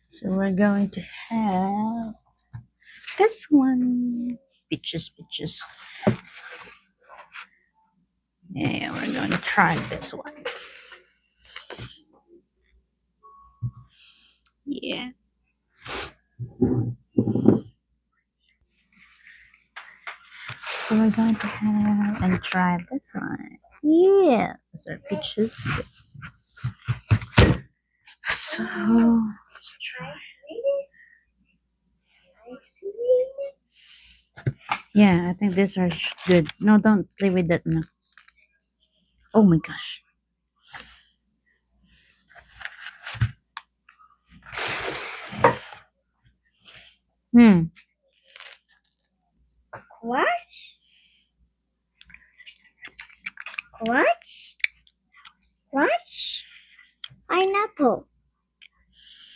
So we're going to have this one. Peaches. Yeah, we're going to try this one. Yeah. So we're going to have and try this one. Yeah. These are peaches. So let's try. Yeah, I think these are good. No, don't play with that now. Oh my gosh. Hmm. What? What? What? Pineapple.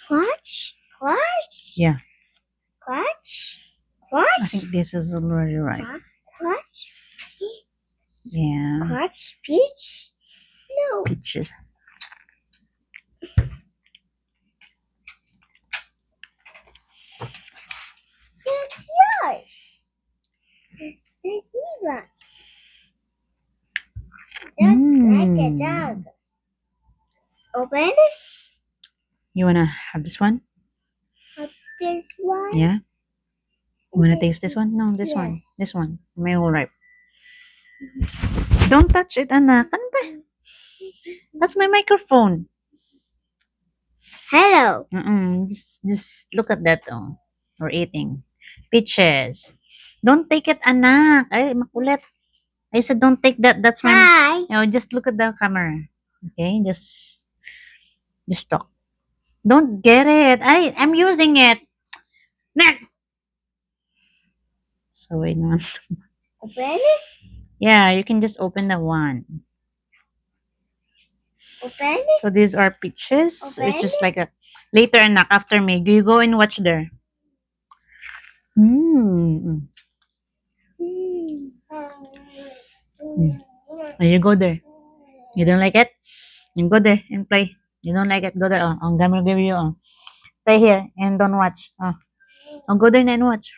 What? What? Yeah. What? I What? think this is already right. What? Yeah. What? Peach? No. Peaches. That's yours. That's Eva. Just like a dog. Open You wanna have this one? this one. Yeah. You wanna taste this one? No, this one. Yes. This one. May all ripe. Don't touch it, anak. Ano ba? That's my microphone. Hello. Just look at that. Oh, we're eating peaches. Don't take it, anak. Ay, makulit. I said don't take that. That's my. Hi. Just look at the camera. Okay, just talk. Don't get it. I'm using it. Nah. So wait no. Open Yeah, you can just open the one. Open So these are peaches. So it's Open just like a later anak after me. You go and watch there. Mm. Mm. You go there. You don't like it? You go there and play. You don't like it? Go there. Oh, I'm gonna give you. Stay here and don't watch. Go there and watch.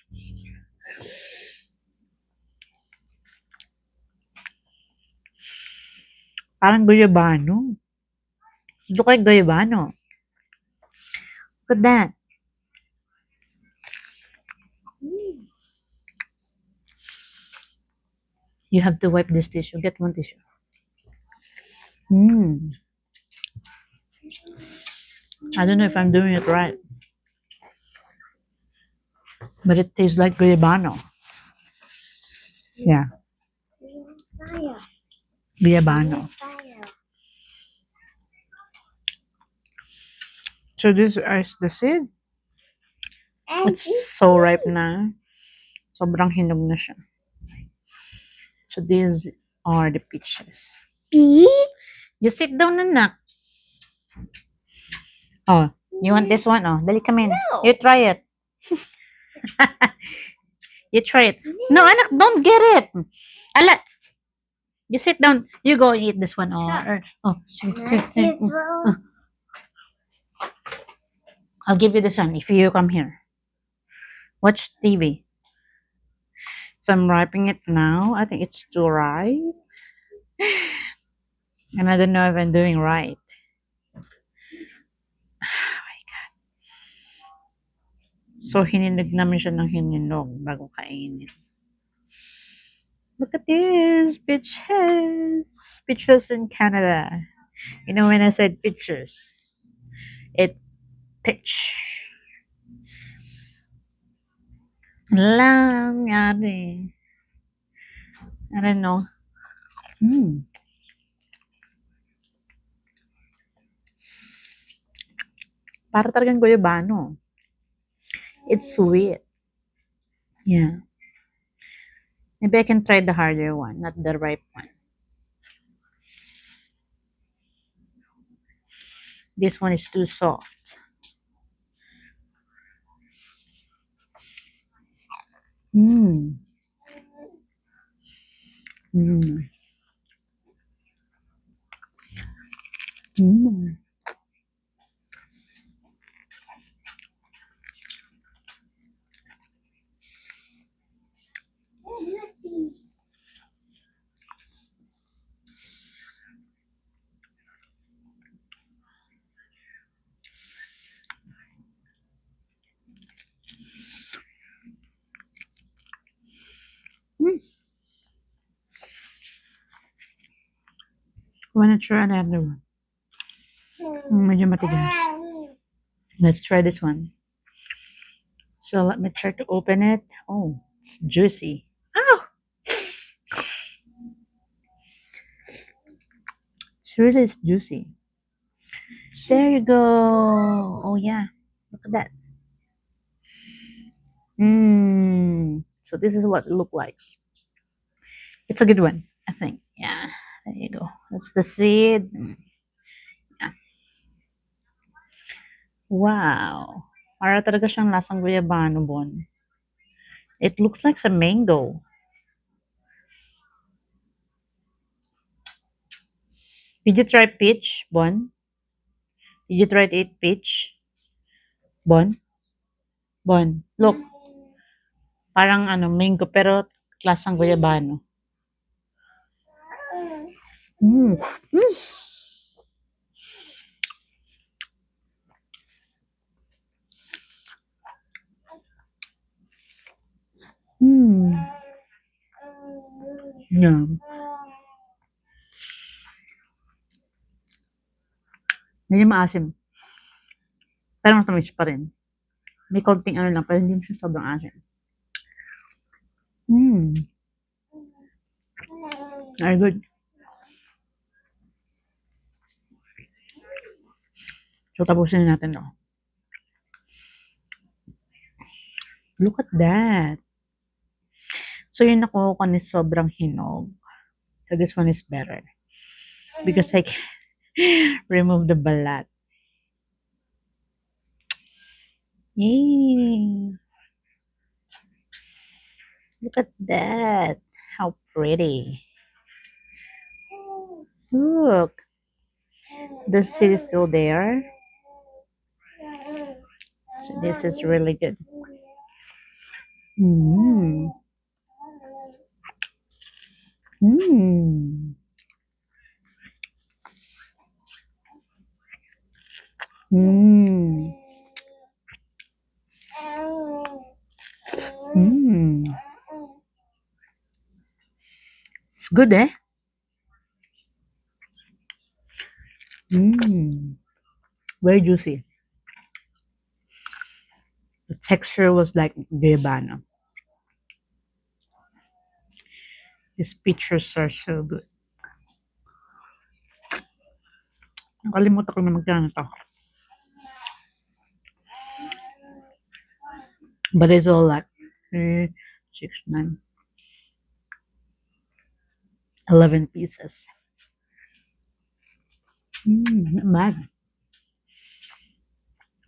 Parang guyabano. Look like guyabano. Look at that. You have to wipe this tissue. Get one tissue. Mm. I don't know if I'm doing it right, but it tastes like guyabano. Yeah, Fire. guyabano. Fire. So this is the seed. And It's so ripe na. Sobrang hinog na siya. So these are the peaches. Beep. You sit down, anak. Oh, you want this one? Oh, dali come in. No. You try it. You try it. No, anak, don't get it. Ala, you sit down. You go eat this one. I'll give you this one if you come here. Watch TV. So I'm ripening it now. I think it's too ripe. And I don't know if I'm doing right. So, hininog namin siya ng hininog bago kainin. Look at this! Peaches! Peaches in Canada. You know when I said peaches, it's peach. Lang, yari. I don't know. Para talagang guyabano. It's sweet. Yeah. Maybe I can try the harder one, not the ripe one. This one is too soft. Mm. Mm. Mm. Wanna try another one? Medyo matigas. Let's try this one. So let me try to open it. Oh, it's juicy. Oh, it's really juicy. There you go. Oh yeah, look at that. So this is what it looks like. It's a good one, I think. Yeah, there you go. That's the seed. Yeah. Wow. Para talaga siyang lasang guyabano, Bon. It looks like a mango. Did you try peach, Bon? Did you try to eat peach? Bon? Bon, look. Parang ano, mango pero lasang guyabano. Mm. Mm. Mm. Yeah. Medyo maasim. Pero matamis pa rin. May konting ano lang, pero hindi mo siya sobrang asim. Mm. Very good. So, tapusin na natin to. Look at that. So, yung nakuha ko ni sobrang hinog. So, this one is better. Because I can remove the balat. Yay! Look at that. How pretty. Look. The seed is still there. So, this is really good. Mmm. Mmm. Mmm. Mmm. It's good, eh? Mmm. Very juicy. The texture was like guayabano. These pictures are so good. Nakalimutan ko na magkano to. But it's all like 3, 6, 9, 11 pieces. Not bad.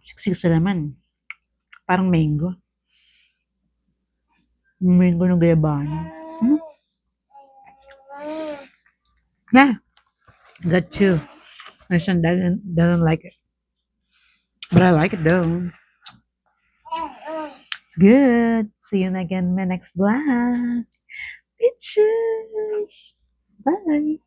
Siksik sa laman. Parang mango. Mango ng guayabano. Yeah. Got two. My son doesn't like it. But I like it though. It's good. See you again in my next vlog. Pictures. Bye.